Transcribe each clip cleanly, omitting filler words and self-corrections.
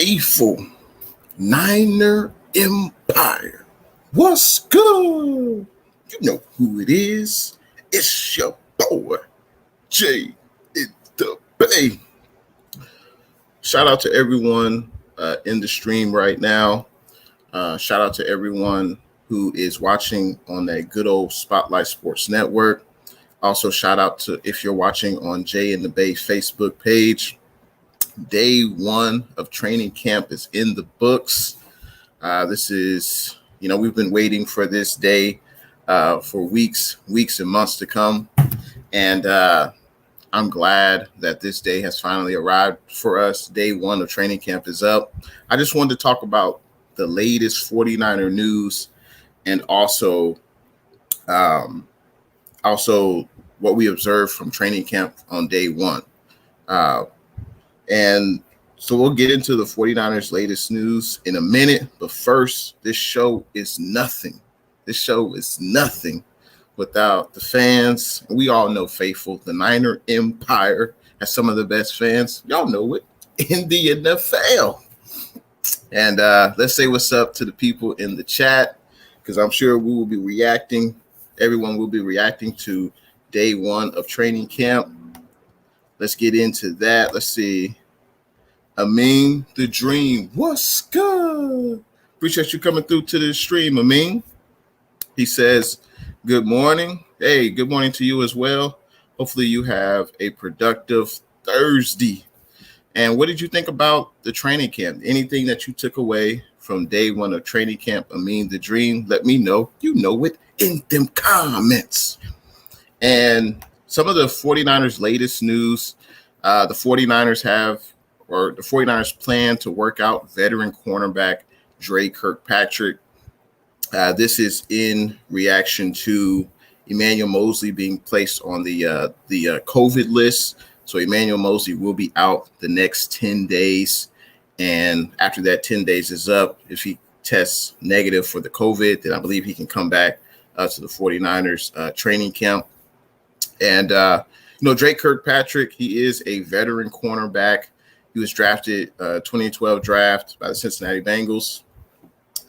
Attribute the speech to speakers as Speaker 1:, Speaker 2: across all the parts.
Speaker 1: faithful Niner Empire. What's good? You know who it is. It's your boy, Jay intheBay. Shout out to everyone in the stream right now. Shout out to everyone who is watching on that good old Spotlight Sports Network. Also, shout out to if you're watching on Jay intheBay Facebook page. Day one of training camp is in the books. This is, we've been waiting for this day for weeks and months to come. And I'm glad that this day has finally arrived for us. Day one of training camp is up. I just wanted to talk about the latest 49er news and also what we observed from training camp on day one. And so we'll get into the 49ers latest news in a minute. But first, this show is nothing. This show is nothing without the fans. We all know faithful. The Niner Empire has some of the best fans. Y'all know it in the NFL. And let's say what's up to the people in the chat, because I'm sure we will be reacting. Everyone will be reacting to day one of training camp. Let's get into that. Let's see. Amin the Dream. What's good? Appreciate you coming through to the stream, Amin. He says, good morning. Hey, good morning to you as well. Hopefully you have a productive Thursday. And what did you think about the training camp? Anything that you took away from day one of training camp, Amin the Dream? Let me know. You know it in them comments. And some of the 49ers latest news, the 49ers plan to work out veteran cornerback Dre Kirkpatrick. This is in reaction to Emmanuel Moseley being placed on the COVID list. So Emmanuel Moseley will be out the next 10 days. And after that 10 days is up, if he tests negative for the COVID, then I believe he can come back to the 49ers training camp. And, Dre Kirkpatrick, he is a veteran cornerback. He was drafted 2012 draft by the Cincinnati Bengals.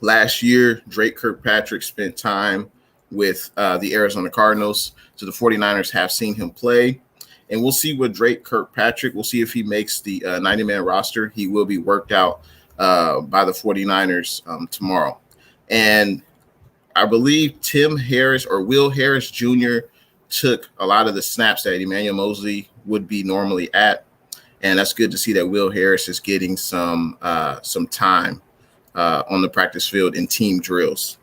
Speaker 1: Last year, Dre Kirkpatrick spent time with the Arizona Cardinals. So the 49ers have seen him play. And we'll see what Dre Kirkpatrick, we'll see if he makes the 90-man roster. He will be worked out by the 49ers tomorrow. And I believe Tim Harris or Will Harris Jr. took a lot of the snaps that Emmanuel Moseley would be normally at. And that's good to see that Will Harris is getting some time on the practice field in team drills.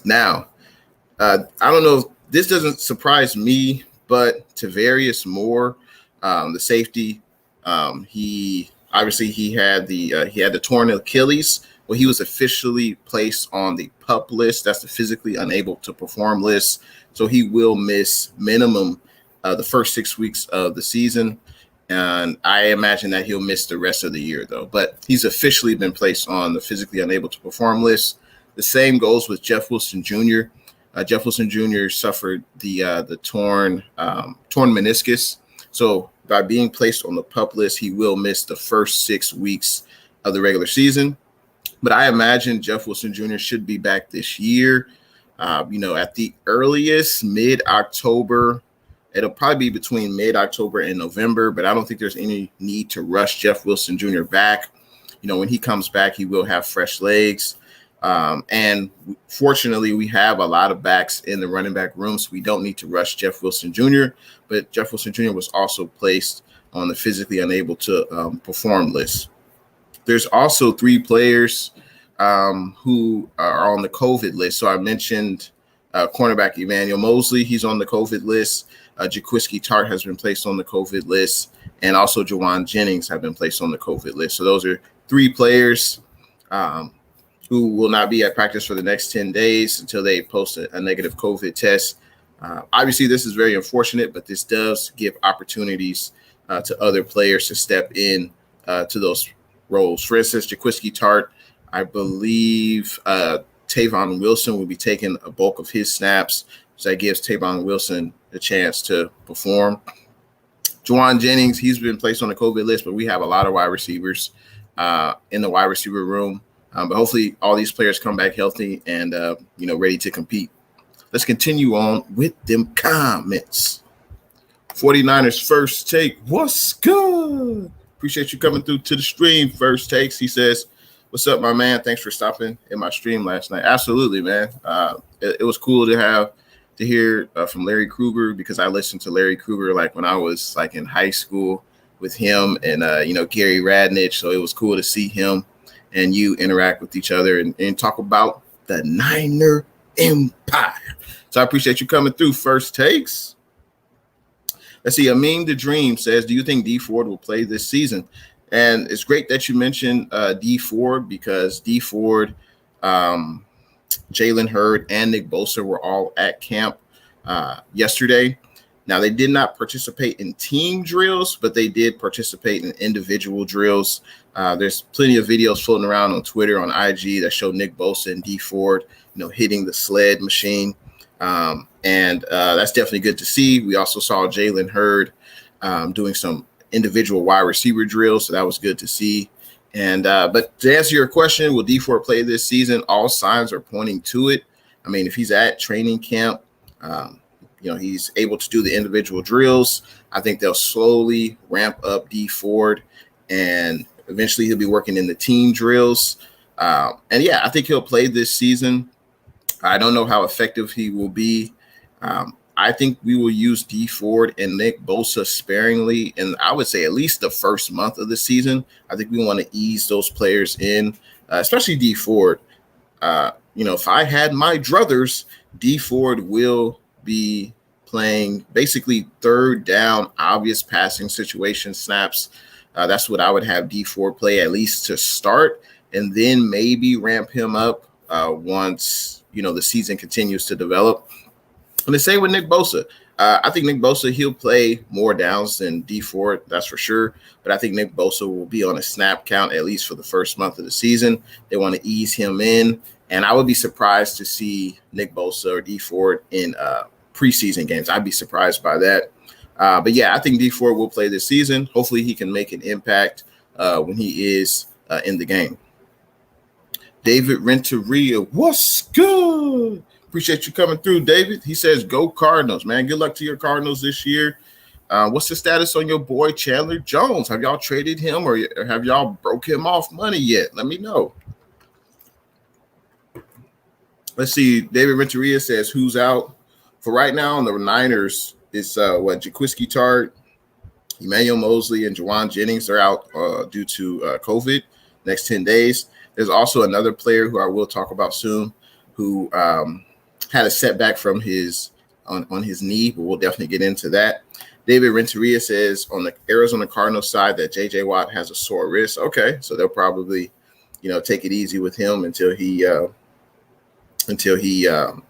Speaker 1: Now, I don't know if this doesn't surprise me, but Tavarius Moore, the safety, he had the torn Achilles. Well, he was officially placed on the PUP list. That's the physically unable to perform list. So he will miss minimum the first 6 weeks of the season. And I imagine that he'll miss the rest of the year, though. But he's officially been placed on the physically unable to perform list. The same goes with Jeff Wilson Jr. Jeff Wilson Jr. suffered the torn meniscus. So by being placed on the PUP list, he will miss the first 6 weeks of the regular season. But I imagine Jeff Wilson Jr. should be back this year, at the earliest mid-October. It'll probably be between mid-October and November, but I don't think there's any need to rush Jeff Wilson Jr. back. When he comes back, he will have fresh legs. And fortunately, we have a lot of backs in the running back room, so we don't need to rush Jeff Wilson Jr. But Jeff Wilson Jr. was also placed on the physically unable to perform list. There's also 3 players who are on the COVID list. So I mentioned cornerback Emmanuel Moseley. He's on the COVID list. Jaquiski Tartt has been placed on the COVID list. And also Jauan Jennings have been placed on the COVID list. So those are 3 players who will not be at practice for the next 10 days until they post a negative COVID test. Obviously, this is very unfortunate, but this does give opportunities to other players to step in to those roles. For instance, Jaquiski Tartt, I believe Tavon Wilson will be taking a bulk of his snaps. So that gives Tavon Wilson a chance to perform. Jauan Jennings, he's been placed on the COVID list, but we have a lot of wide receivers in the wide receiver room. But hopefully all these players come back healthy and, ready to compete. Let's continue on with them comments. 49ers First Take. What's good? Appreciate you coming through to the stream. First Takes. He says, what's up, my man? Thanks for stopping in my stream last night. Absolutely, man. It was cool to hear from Larry Krueger, because I listened to Larry Krueger like when I was like in high school with him and, Gary Radnich. So it was cool to see him and you interact with each other and talk about the Niner Empire. So I appreciate you coming through. First Takes. Let's see. Amin the Dream says, do you think D Ford will play this season? And it's great that you mentioned D Ford, because D Ford, Jalen Hurd, and Nick Bosa were all at camp yesterday. Now, they did not participate in team drills, but they did participate in individual drills. There's plenty of videos floating around on Twitter, on IG, that show Nick Bosa and D Ford, hitting the sled machine. And that's definitely good to see. We also saw Jalen Hurd doing some individual wide receiver drills, so that was good to see. And but to answer your question, will D Ford play this season? All signs are pointing to it. I mean, if he's at training camp, he's able to do the individual drills. I think they'll slowly ramp up D Ford, and eventually he'll be working in the team drills. And yeah, I think he'll play this season. I don't know how effective he will be. I think we will use D Ford and Nick Bosa sparingly, and I would say at least the first month of the season. I think we want to ease those players in, especially D Ford. If I had my druthers, D Ford will be playing basically third down, obvious passing situation snaps. That's what I would have D Ford play, at least to start, and then maybe ramp him up once the season continues to develop. And the same with Nick Bosa. I think Nick Bosa, he'll play more downs than D Ford, that's for sure. But I think Nick Bosa will be on a snap count at least for the first month of the season. They want to ease him in. And I would be surprised to see Nick Bosa or D Ford in preseason games. I'd be surprised by that. But yeah, I think D Ford will play this season. Hopefully he can make an impact when he is in the game. David Renteria, what's good? Appreciate you coming through, David. He says, go Cardinals, man. Good luck to your Cardinals this year. What's the status on your boy Chandler Jones? Have y'all traded him or have y'all broke him off money yet? Let me know. Let's see. David Renteria says, who's out? For right now on the Niners, it's Jaquiski Tart, Emmanuel Mosley, and Juwan Jennings are out due to COVID next 10 days. There's also another player who I will talk about soon who had a setback from his knee, but we'll definitely get into that. David Renteria says on the Arizona Cardinals side that J.J. Watt has a sore wrist. Okay, so they'll probably, take it easy with him until he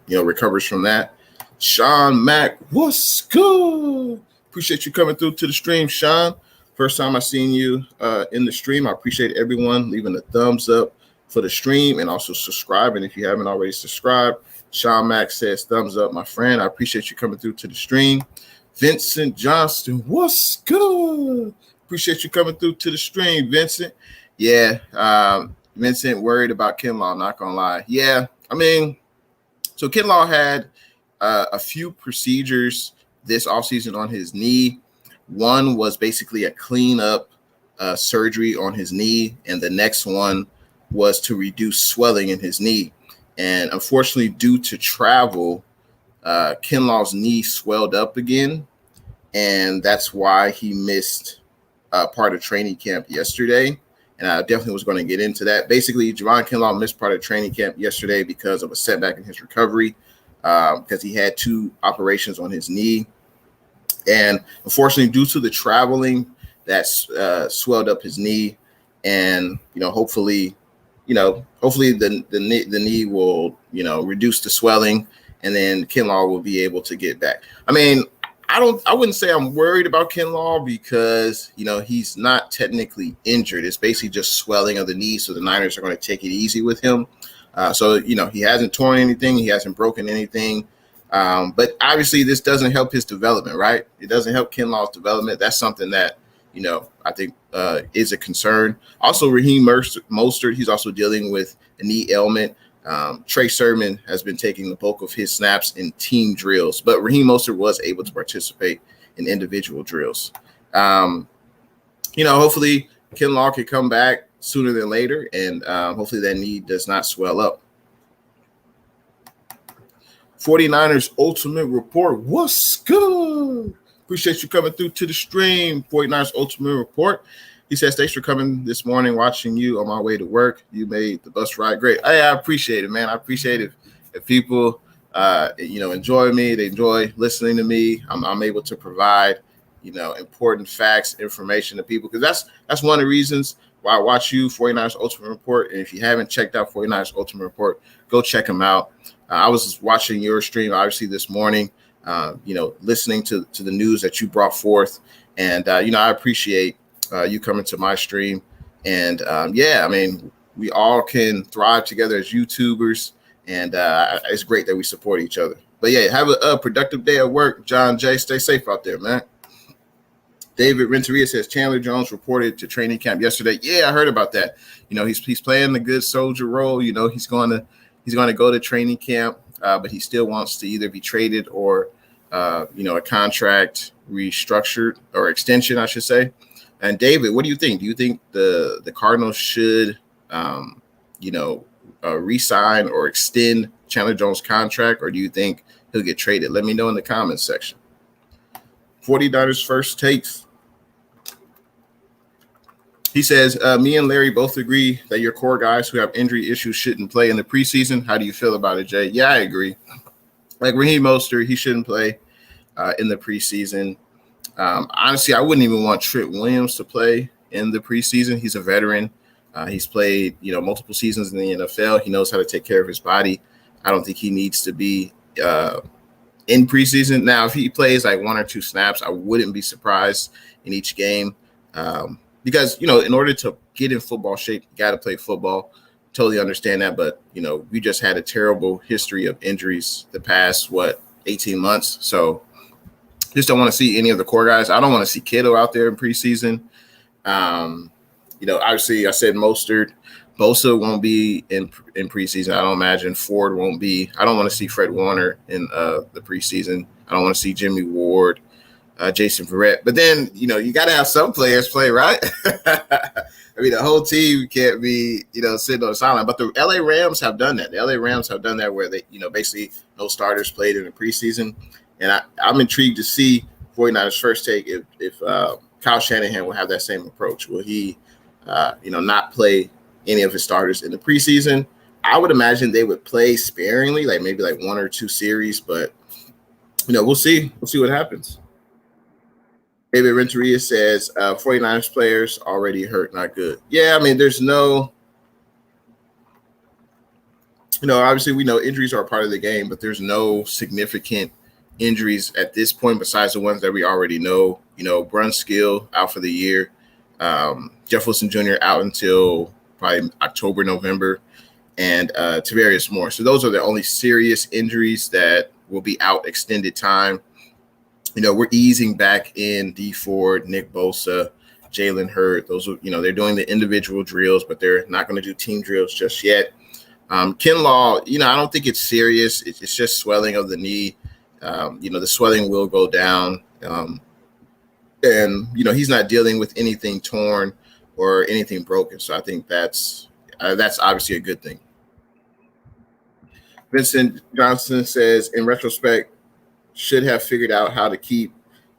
Speaker 1: recovers from that. Sean Mack, what's good? Appreciate you coming through to the stream, Sean. First time I seen you in the stream. I appreciate everyone leaving a thumbs up for the stream and also subscribing if you haven't already subscribed. Sean Mack says, thumbs up, my friend. I appreciate you coming through to the stream. Vincent Johnston, what's good? Appreciate you coming through to the stream, Vincent. Yeah, Vincent worried about Kinlaw, not going to lie. Yeah, I mean, so Kinlaw had a few procedures this offseason on his knee. One was basically a cleanup surgery on his knee, and the next one was to reduce swelling in his knee. And unfortunately, due to travel, Kinlaw's knee swelled up again, and that's why he missed part of training camp yesterday. And I definitely was going to get into that. Basically, Javon Kinlaw missed part of training camp yesterday because of a setback in his recovery, because he had 2 operations on his knee. And unfortunately, due to the traveling, that's swelled up his knee. And, hopefully the knee will, reduce the swelling, and then Kinlaw will be able to get back. I mean, I wouldn't say I'm worried about Kinlaw because, he's not technically injured. It's basically just swelling of the knee. So the Niners are going to take it easy with him. So he hasn't torn anything. He hasn't broken anything. But obviously this doesn't help his development, right? It doesn't help Kinlaw's development. That's something that, I think is a concern. Also, Raheem Mostert, he's also dealing with a knee ailment. Trey Sermon has been taking the bulk of his snaps in team drills, but Raheem Mostert was able to participate in individual drills. Hopefully Kinlaw can come back sooner than later, and hopefully that knee does not swell up. 49ers Ultimate Report. What's good? Appreciate you coming through to the stream. 49ers Ultimate Report. He says, thanks for coming this morning, watching you on my way to work. You made the bus ride great. Hey, I appreciate it, man. I appreciate it. If people, enjoy me, they enjoy listening to me, I'm able to provide, important facts, information to people, because that's one of the reasons why I watch you, 49ers Ultimate Report. And if you haven't checked out 49ers Ultimate Report, go check them out. I was watching your stream, obviously, this morning, listening to the news that you brought forth. And, I appreciate you coming to my stream. And, we all can thrive together as YouTubers. And it's great that we support each other. But, yeah, have a productive day at work. John J., stay safe out there, man. David Renteria says Chandler Jones reported to training camp yesterday. Yeah, I heard about that. He's playing the good soldier role. He's going to go to training camp, but he still wants to either be traded or, a contract restructured or extension, I should say. And David, what do you think? Do you think the Cardinals should, re-sign or extend Chandler Jones' contract, or do you think he'll get traded? Let me know in the comments section. 49ers First Takes. He says, me and Larry both agree that your core guys who have injury issues shouldn't play in the preseason. How do you feel about it, Jay? Yeah, I agree. Like Raheem Mostert, he shouldn't play in the preseason. Honestly, I wouldn't even want Trent Williams to play in the preseason. He's a veteran. He's played, multiple seasons in the NFL. He knows how to take care of his body. I don't think he needs to be in preseason. Now, if he plays like one or two snaps, I wouldn't be surprised in each game. Because, in order to get in football shape, you got to play football. Totally understand that. But, we just had a terrible history of injuries the past, 18 months. So just don't want to see any of the core guys. I don't want to see Kittle out there in preseason. Obviously I said Mostert. Bosa won't be in preseason. I don't imagine Ford won't be. I don't want to see Fred Warner in the preseason. I don't want to see Jimmy Ward. Jason Verrett. But then, you got to have some players play, right? The whole team can't be, sitting on the sideline. But the LA Rams have done that. The LA Rams have done that where they, basically no starters played in the preseason. And I'm intrigued to see 49ers First Take if Kyle Shanahan will have that same approach. Will he, not play any of his starters in the preseason? I would imagine they would play sparingly, like maybe like one or two series. But, we'll see. We'll see what happens. David Renteria says 49ers players already hurt, not good. Yeah, there's no, obviously we know injuries are a part of the game, but there's no significant injuries at this point besides the ones that we already know. Brunskill out for the year. Jeff Wilson Jr. out until probably October, November, and Tavarius Moore. So those are the only serious injuries that will be out extended time. We're easing back in D Ford, Nick Bosa, Jalen Hurd. Those are, they're doing the individual drills, but they're not going to do team drills just yet. Kinlaw, I don't think it's serious. It's just swelling of the knee. The swelling will go down. And he's not dealing with anything torn or anything broken. So I think that's obviously a good thing. Vincent Johnson says, in retrospect, should have figured out how to keep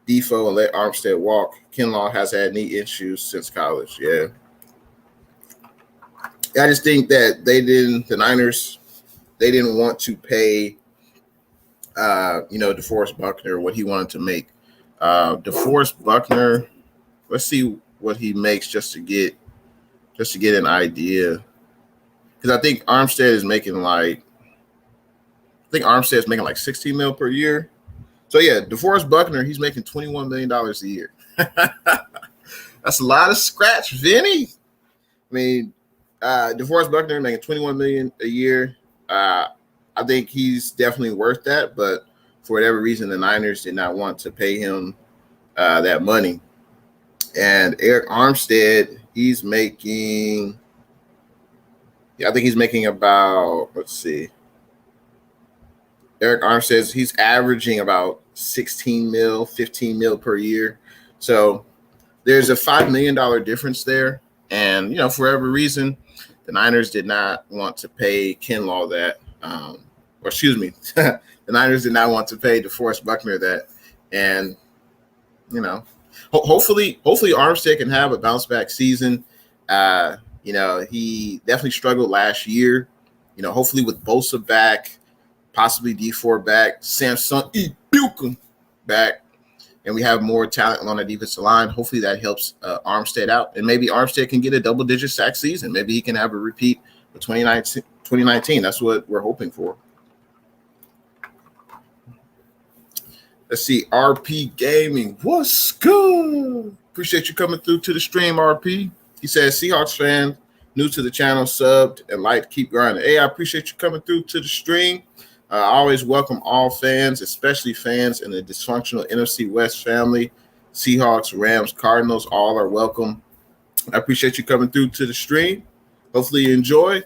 Speaker 1: Defoe and let Armstead walk. Kinlaw has had knee issues since college. Yeah. I just think that the Niners, they didn't want to pay, DeForest Buckner what he wanted to make. DeForest Buckner, let's see what he makes just to get an idea. Because I think Armstead is making like $16 million per year. So yeah, DeForest Buckner, he's making $21 million a year. That's a lot of scratch, Vinny. DeForest Buckner making $21 million a year. I think he's definitely worth that, but for whatever reason, the Niners did not want to pay him that money. And Eric Armstead, he's making, I think he's making about, let's see. Eric Armstead, he's averaging about 16 mil, 15 mil per year. So there's a $5 million difference there. And, for whatever reason, the Niners did not want to pay Kinlaw that. The Niners did not want to pay DeForest Buckner that. And, hopefully Armstead can have a bounce back season. He definitely struggled last year. Hopefully with Bosa back, possibly D4 back, Samson Ibuka back, and we have more talent on the defensive line. Hopefully that helps Armstead out, and maybe Armstead can get a double-digit sack season. Maybe he can have a repeat of 2019. That's what we're hoping for. Let's see, RP Gaming. What's good? Appreciate you coming through to the stream, RP. He says, Seahawks fan, new to the channel, subbed, and liked, keep grinding. Hey, I appreciate you coming through to the stream. I always welcome all fans, especially fans in the dysfunctional NFC West family. Seahawks, Rams, Cardinals, all are welcome. I appreciate you coming through to the stream. Hopefully you enjoy.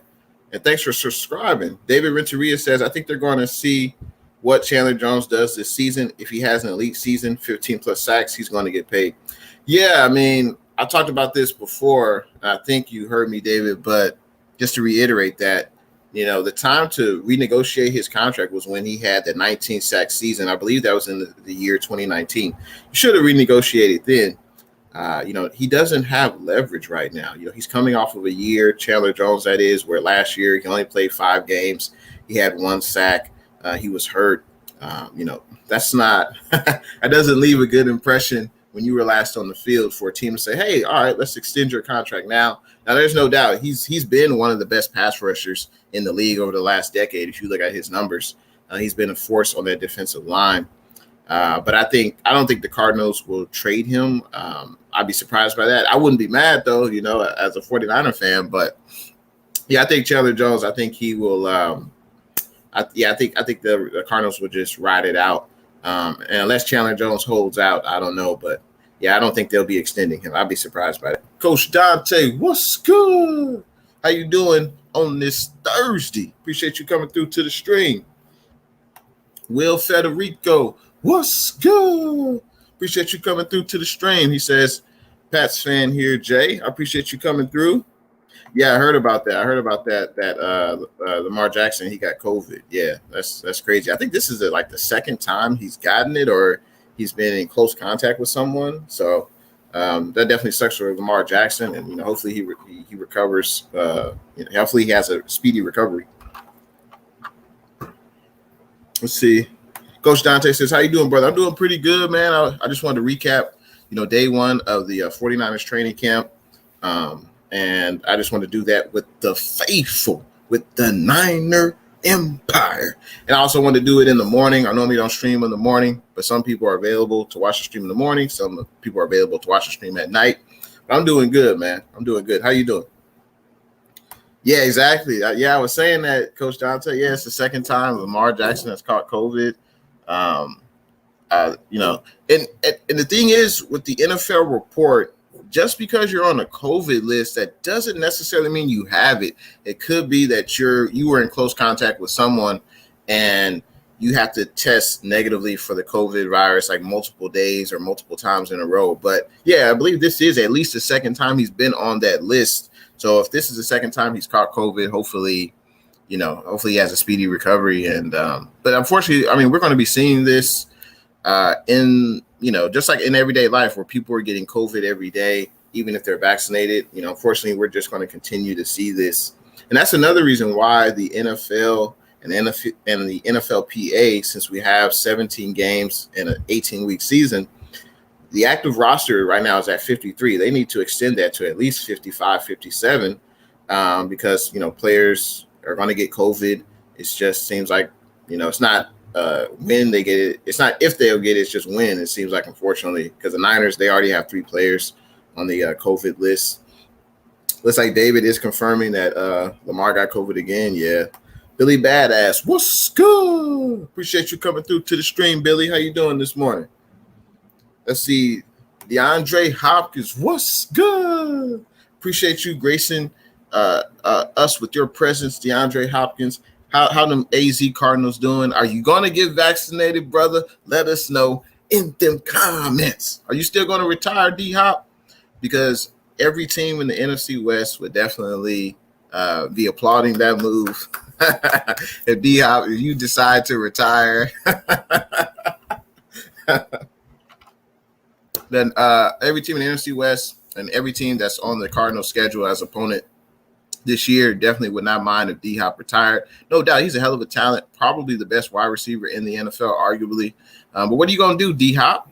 Speaker 1: And thanks for subscribing. David Renteria says, I think they're going to see what Chandler Jones does this season. If he has an elite season, 15-plus sacks, he's going to get paid. Yeah, I talked about this before. I think you heard me, David, but just to reiterate that, the time to renegotiate his contract was when he had the 19-sack season. I believe that was in the year 2019. You should have renegotiated then. He doesn't have leverage right now. He's coming off of a year, Chandler Jones, that is, where last year he only played 5 games. He had 1 sack. He was hurt. That's not – that doesn't leave a good impression when you were last on the field for a team to say, hey, all right, let's extend your contract now. Now, there's no doubt he's been one of the best pass rushers in the league over the last decade. If you look at his numbers, he's been a force on that defensive line. But I don't think the Cardinals will trade him. I'd be surprised by that. I wouldn't be mad, though, as a 49er fan. But, yeah, I think Chandler Jones, I think he will I think the Cardinals will just ride it out. And unless Chandler Jones holds out, I don't know. But, yeah, I don't think they'll be extending him. I'd be surprised by that. Coach Dante, what's good? How you doing on this Thursday? Appreciate you coming through to the stream. Will Federico, what's good? Appreciate you coming through to the stream. He says, Pat's fan here, Jay. I appreciate you coming through. Yeah, I heard about that. That Lamar Jackson, he got COVID. Yeah, that's crazy. I think this is the second time he's gotten it, or he's been in close contact with someone. So that definitely sucks for Lamar Jackson, and hopefully he recovers. Hopefully he has a speedy recovery. Let's see. Coach Dante says, how you doing, brother? I'm doing pretty good, man. I just wanted to recap, day 1 of the 49ers training camp. And I just want to do that with the faithful, with the Niner Empire. And I also want to do it in the morning. I normally don't stream in the morning, but some people are available to watch the stream in the morning. Some people are available to watch the stream at night. But I'm doing good, man. I'm doing good. How you doing? Yeah, exactly. I was saying that, Coach Dante. Yeah, it's the second time Lamar Jackson has caught COVID. And the thing is, with the NFL report, just because you're on a COVID list, that doesn't necessarily mean you have it. It could be that you were in close contact with someone and you have to test negatively for the COVID virus like multiple days or multiple times in a row. But yeah, I believe this is at least the second time he's been on that list. So if this is the second time he's caught COVID, hopefully he has a speedy recovery. And but unfortunately, we're going to be seeing this in just like in everyday life where people are getting COVID every day, even if they're vaccinated. Unfortunately, we're just going to continue to see this. And that's another reason why the NFL and the NFLPA, since we have 17 games in an 18-week season, the active roster right now is at 53. They need to extend that to at least 55, 57 because, players are going to get COVID. It just seems like, it's not when they get it. It's not if they'll get it. It's just when. It seems like, unfortunately, because the Niners, they already have 3 players on the COVID list. Looks like David is confirming that Lamar got COVID again. Yeah. Billy Badass, what's good? Appreciate you coming through to the stream, Billy. How you doing this morning? Let's see. DeAndre Hopkins, what's good? Appreciate you gracing us with your presence, DeAndre Hopkins. How them AZ Cardinals doing? Are you going to get vaccinated, brother? Let us know in them comments. Are you still going to retire, D-Hop? Because every team in the NFC West would definitely be applauding that move. If D-Hop, if you decide to retire, then every team in the NFC West and every team that's on the Cardinals schedule as opponent this year definitely would not mind if D-Hop retired. No doubt, he's a hell of a talent, probably the best wide receiver in the NFL, arguably. But what are you going to do, D-Hop?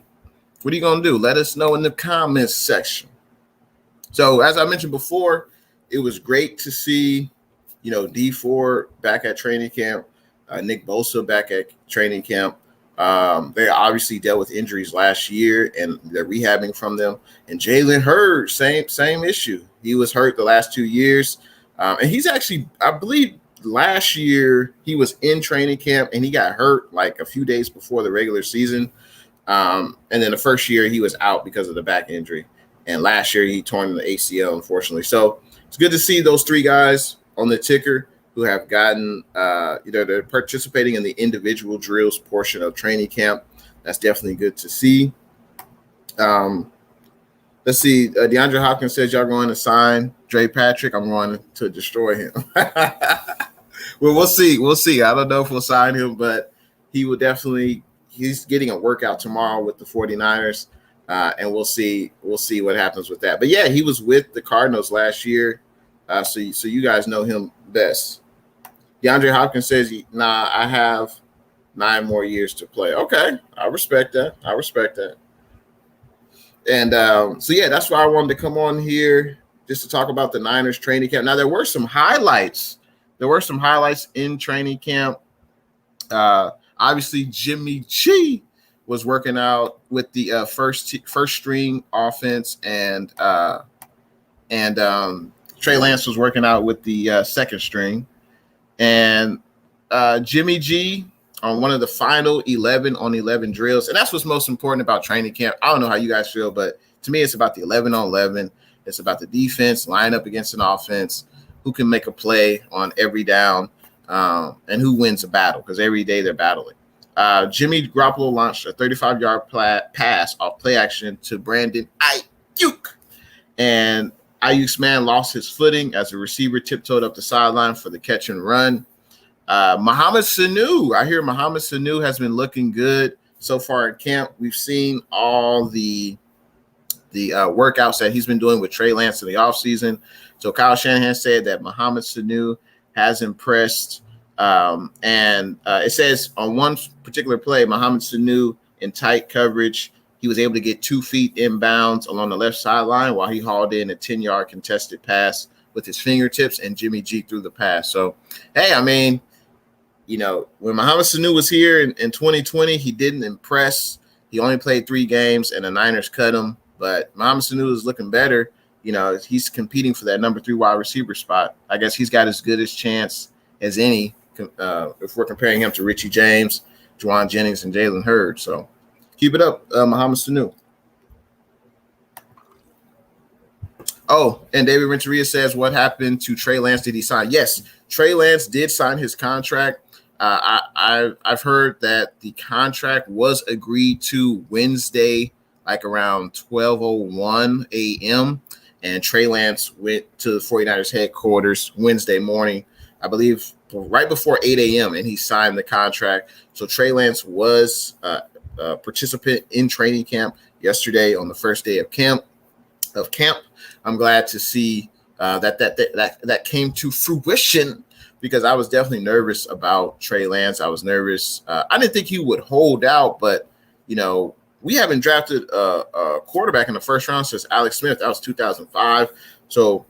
Speaker 1: What are you going to do? Let us know in the comments section. So, as I mentioned before, it was great to see, D4 back at training camp, Nick Bosa back at training camp. They obviously dealt with injuries last year, and they're rehabbing from them. And Jalen Hurd, same issue. He was hurt the last 2 years. And he's actually, I believe last year he was in training camp and he got hurt like a few days before the regular season. And then the first year he was out because of the back injury. And last year he torn the ACL, unfortunately. So it's good to see those three guys on the ticker who have gotten, they're participating in the individual drills portion of training camp. That's definitely good to see. Let's see. DeAndre Hopkins says y'all going to sign Dre Kirkpatrick. I'm going to destroy him. Well, we'll see. We'll see. I don't know if we'll sign him, but he will definitely – he's getting a workout tomorrow with the 49ers, and we'll see what happens with that. But, yeah, he was with the Cardinals last year, so you guys know him best. DeAndre Hopkins says, nah, I have 9 more years to play. Okay, I respect that. And that's why I wanted to come on here just to talk about the Niners training camp. Now, there were some highlights. In training camp. Obviously, Jimmy G was working out with the first string offense, and Trey Lance was working out with the second string. And Jimmy G on one of the final 11 on 11 drills. And that's what's most important about training camp. I don't know how you guys feel, but to me, it's about the 11 on 11. It's about the defense, line up against an offense, who can make a play on every down, and who wins a battle, because every day they're battling. Jimmy Garoppolo launched a 35-yard pass off play action to Brandon Ayuk. And Ayuk's man lost his footing as the receiver tiptoed up the sideline for the catch and run. Mohamed Sanu. I hear Mohamed Sanu has been looking good so far in camp. We've seen all the workouts that he's been doing with Trey Lance in the offseason. So Kyle Shanahan said that Mohamed Sanu has impressed. And it says on one particular play, Mohamed Sanu in tight coverage, he was able to get 2 feet inbounds along the left sideline while he hauled in a 10-yard contested pass with his fingertips, and Jimmy G threw the pass. So, hey, I mean, when Mohamed Sanu was here in 2020, he didn't impress. He only played 3 games, and the Niners cut him. But Mohamed Sanu is looking better. He's competing for that number 3 wide receiver spot. I guess he's got as good a chance as any if we're comparing him to Richie James, Juwan Jennings, and Jalen Hurd. So keep it up, Mohamed Sanu. Oh, and David Renteria says, what happened to Trey Lance? Did he sign? Yes, Trey Lance did sign his contract. I've heard that the contract was agreed to Wednesday, like around 12:01 a.m., and Trey Lance went to the 49ers headquarters Wednesday morning, I believe right before 8 a.m., and he signed the contract. So Trey Lance was a participant in training camp yesterday on the first day of camp. I'm glad to see that came to fruition, because I was definitely nervous about Trey Lance. I was nervous. I didn't think he would hold out, but we haven't drafted a quarterback in the first round since Alex Smith. That was 2005. So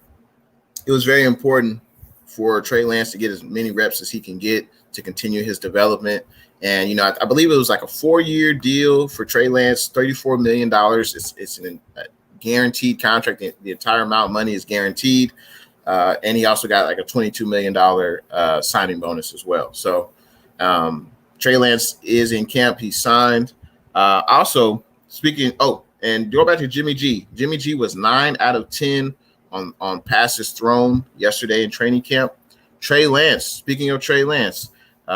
Speaker 1: it was very important for Trey Lance to get as many reps as he can get to continue his development. And, I believe it was like a 4-year deal for Trey Lance, $34 million. It's a guaranteed contract. The entire amount of money is guaranteed. And he also got like a $22 million signing bonus as well. So Trey Lance is in camp. He signed. Also, speaking, And go back to Jimmy G. Jimmy G was 9 out of 10 on passes thrown yesterday in training camp. Trey Lance, speaking of Trey Lance,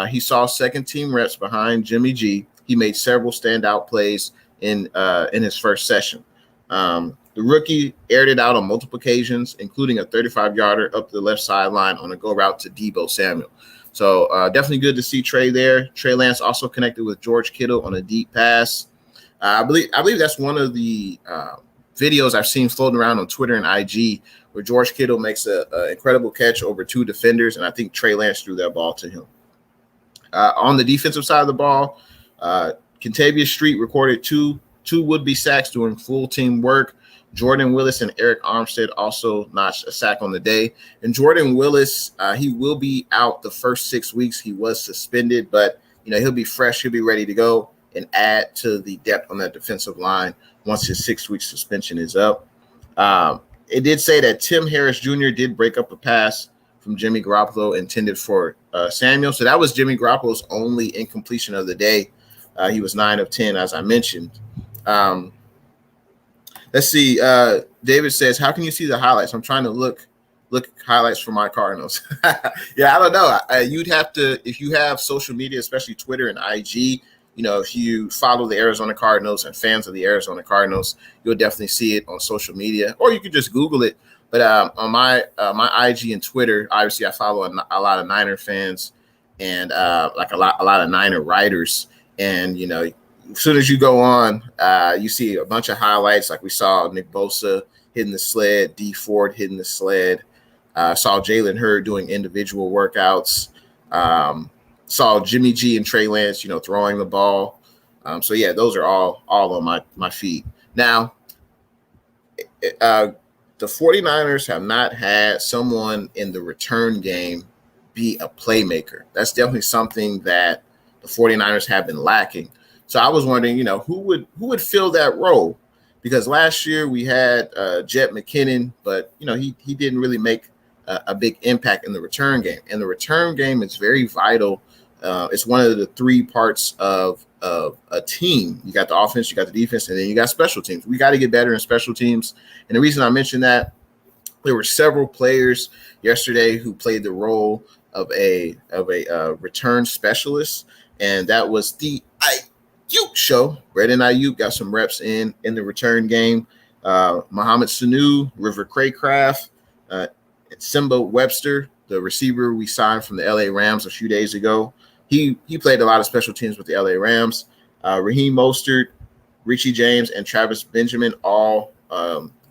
Speaker 1: he saw second team reps behind Jimmy G. He made several standout plays in his first session. The rookie aired it out on multiple occasions, including a 35-yarder up the left sideline on a go route to Deebo Samuel. So definitely good to see Trey there. Trey Lance also connected with George Kittle on a deep pass. I believe that's one of the videos I've seen floating around on Twitter and IG where George Kittle makes an incredible catch over two defenders, and I think Trey Lance threw that ball to him. On the defensive side of the ball, Kentavious Street recorded two would-be sacks doing full team work. Jordan Willis and Eric Armstead also notched a sack on the day. And Jordan Willis, he will be out the first 6 weeks. He was suspended, but he'll be fresh. He'll be ready to go and add to the depth on that defensive line once his 6-week suspension is up. It did say that Tim Harris Jr. did break up a pass from Jimmy Garoppolo intended for Samuel. So that was Jimmy Garoppolo's only incompletion of the day. He was 9 of 10, as I mentioned. Let's see. David says, how can you see the highlights? I'm trying to look highlights for my Cardinals. Yeah, I don't know. You'd have to, if you have social media, especially Twitter and IG, if you follow the Arizona Cardinals and fans of the Arizona Cardinals, you'll definitely see it on social media, or you could just Google it. But on my IG and Twitter, obviously I follow a lot of Niner fans and like a lot of Niner writers. And, as soon as you go on, you see a bunch of highlights. Like we saw Nick Bosa hitting the sled, D Ford hitting the sled. Saw Jalen Hurd doing individual workouts. Saw Jimmy G and Trey Lance, throwing the ball. So yeah, those are all on my feed. Now, the 49ers have not had someone in the return game be a playmaker. That's definitely something that the 49ers have been lacking. So I was wondering, who would fill that role? Because last year we had Jet McKinnon, but he didn't really make a big impact in the return game. And the return game is very vital. It's one of the three parts of a team. You got the offense, you got the defense, and then you got special teams. We got to get better in special teams. And the reason I mentioned that, there were several players yesterday who played the role of a return specialist, and that was the Ayuk show. Brandon Ayuk got some reps in the return game. Mohamed Sanu, River Craycraft, Simba Webster, the receiver we signed from the LA Rams a few days ago. He played a lot of special teams with the LA Rams. Raheem Mostert, Richie James, and Travis Benjamin all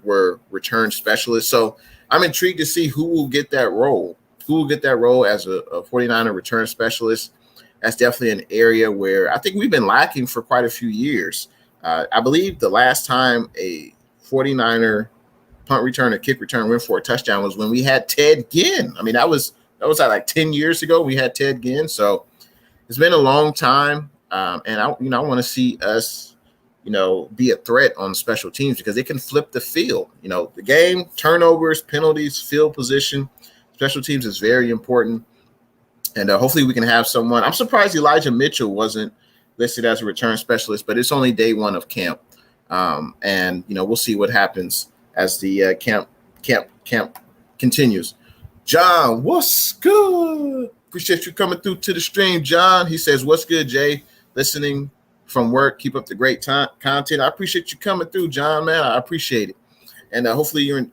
Speaker 1: were return specialists. So I'm intrigued to see who will get that role. Who will get that role as a 49er return specialist? That's definitely an area where I think we've been lacking for quite a few years. I believe the last time a 49er punt return or kick return went for a touchdown was when we had Ted Ginn. I mean, that was like 10 years ago we had Ted Ginn. So it's been a long time. And I want to see us, be a threat on special teams because they can flip the field. The game, turnovers, penalties, field position, special teams is very important. And hopefully we can have someone. I'm surprised Elijah Mitchell wasn't listed as a return specialist, but it's only day one of camp. And we'll see what happens as the camp continues. John, what's good? Appreciate you coming through to the stream, John. He says, what's good, Jay? Listening from work. Keep up the great content. I appreciate you coming through, John, man. I appreciate it. And hopefully you're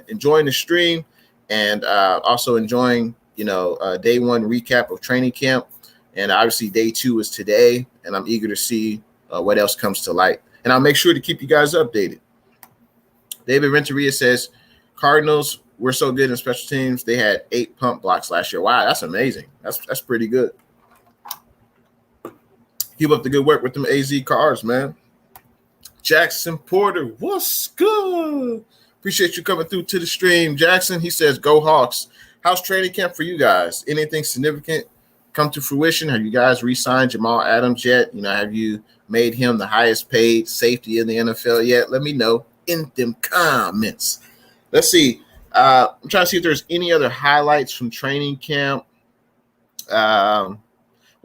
Speaker 1: enjoying the stream and also enjoying, day one recap of training camp. And obviously day 2 is today. And I'm eager to see what else comes to light. And I'll make sure to keep you guys updated. David Renteria says, Cardinals were so good in special teams. They had 8 punt blocks last year. Wow, that's amazing. That's pretty good. Keep up the good work with them AZ Cards, man. Jackson Porter, what's good? Appreciate you coming through to the stream. Jackson, he says, go Hawks. How's training camp for you guys? Anything significant come to fruition? Have you guys re-signed Jamal Adams yet? Have you made him the highest paid safety in the NFL yet? Let me know in them comments. Let's see. I'm trying to see if there's any other highlights from training camp. Well,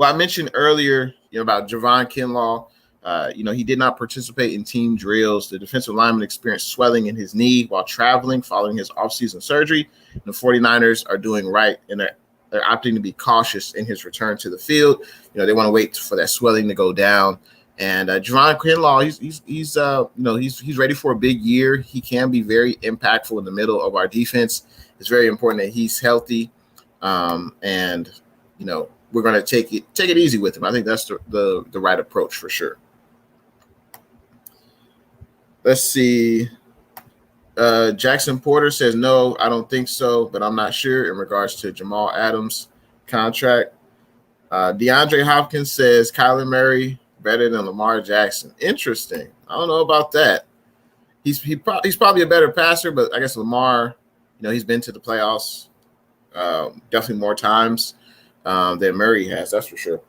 Speaker 1: I mentioned earlier, about Javon Kinlaw. He did not participate in team drills. The defensive lineman experienced swelling in his knee while traveling following his offseason surgery. The 49ers are doing right, and they're opting to be cautious in his return to the field. They want to wait for that swelling to go down. And Javon Kinlaw, he's ready for a big year. He can be very impactful in the middle of our defense. It's very important that he's healthy, and we're going to take it easy with him. I think that's the right approach for sure. Let's see. Jackson Porter says, no, I don't think so, but I'm not sure in regards to Jamal Adams' contract. DeAndre Hopkins says Kyler Murray better than Lamar Jackson. Interesting. I don't know about that. He's probably a better passer, but I guess Lamar, he's been to the playoffs definitely more times than Murray has. That's for sure.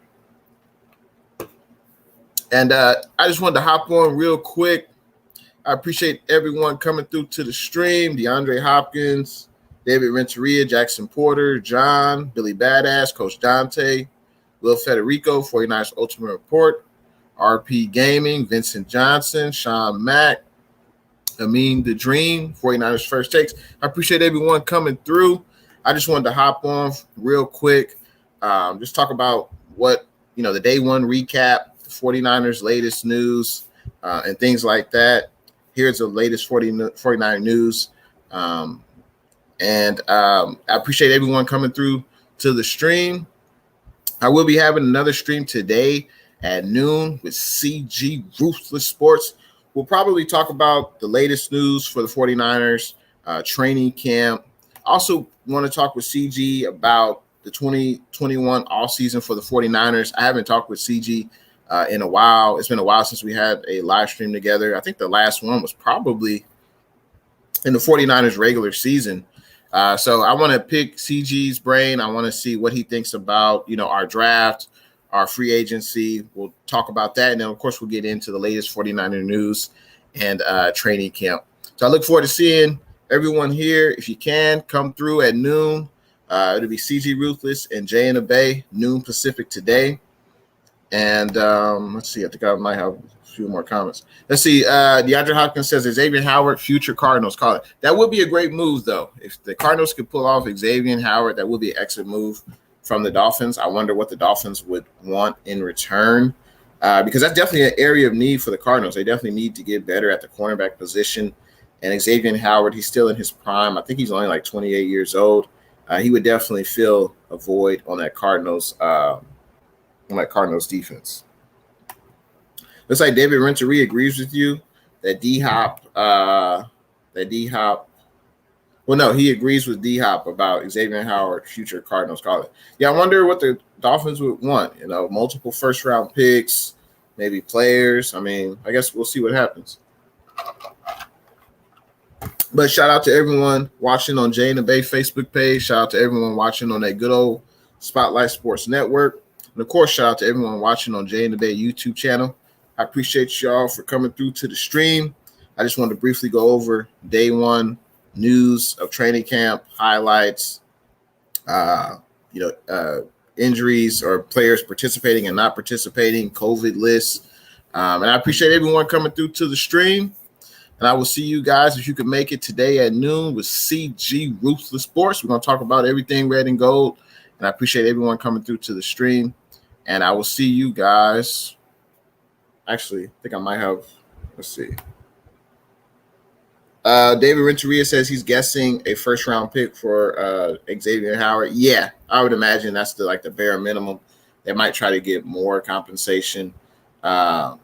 Speaker 1: And I just wanted to hop on real quick. I appreciate everyone coming through to the stream. DeAndre Hopkins, David Renteria, Jackson Porter, John, Billy Badass, Coach Dante, Will Federico, 49ers Ultimate Report, RP Gaming, Vincent Johnson, Sean Mack, Amin the Dream, 49ers First Takes. I appreciate everyone coming through. I just wanted to hop on real quick, just talk about what, the day one recap, the 49ers latest news, and things like that. Here's the latest 49 news. I appreciate everyone coming through to the stream. I will be having another stream today at noon with CG Ruthless Sports. We'll probably talk about the latest news for the 49ers, training camp. Also want to talk with CG about the 2021 offseason for the 49ers. I haven't talked with CG in a while. It's been a while since we had a live stream together. I think the last one was probably in the 49ers regular season. So I want to pick CG's brain. I want to see what he thinks about, our draft, our free agency. We'll talk about that. And then, of course, we'll get into the latest 49er news and training camp. So I look forward to seeing everyone here. If you can, come through at noon. It'll be CG Ruthless and Jay in the Bay, noon Pacific today. And let's see. I think I might have a few more comments. Let's see. DeAndre Hopkins says Xavier Howard, future Cardinals. Call it. That would be a great move, though. If the Cardinals could pull off Xavier Howard, that would be an excellent move from the Dolphins. I wonder what the Dolphins would want in return, because that's definitely an area of need for the Cardinals. They definitely need to get better at the cornerback position. And Xavier Howard, he's still in his prime. I think he's only like 28 years old. He would definitely fill a void on that Cardinals defense. Looks like David Renteria agrees with you that D-Hop. Well, no, he agrees with D-Hop about Xavier Howard, future Cardinals caller. Yeah, I wonder what the Dolphins would want. Multiple first-round picks, maybe players. I mean, I guess we'll see what happens. But shout out to everyone watching on Jay and the Bay Facebook page. Shout out to everyone watching on that good old Spotlight Sports Network. And, of course, shout out to everyone watching on Jay and the Bay YouTube channel. I appreciate y'all for coming through to the stream. I just wanted to briefly go over day one news of training camp, highlights, injuries or players participating and not participating, COVID lists. And I appreciate everyone coming through to the stream. And I will see you guys, if you can make it today at noon with CG Ruthless Sports. We're going to talk about everything red and gold. And I appreciate everyone coming through to the stream. And I will see you guys. Actually, I think I might have, let's see. David Renteria says he's guessing a first-round pick for Xavier Howard. Yeah, I would imagine that's the bare minimum. They might try to get more compensation, for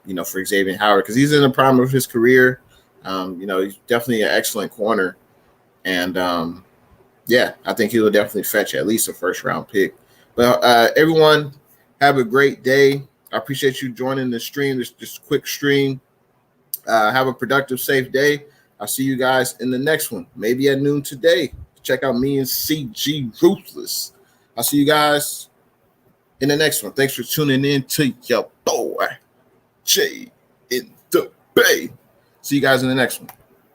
Speaker 1: Xavier Howard, because he's in the prime of his career. He's definitely an excellent corner. And, I think he will definitely fetch at least a first-round pick. But everyone, have a great day. I appreciate you joining the stream, this quick stream. Have a productive, safe day. I'll see you guys in the next one, maybe at noon today. Check out me and CG Ruthless. I'll see you guys in the next one. Thanks for tuning in to your boy, Jay in the Bay. See you guys in the next one.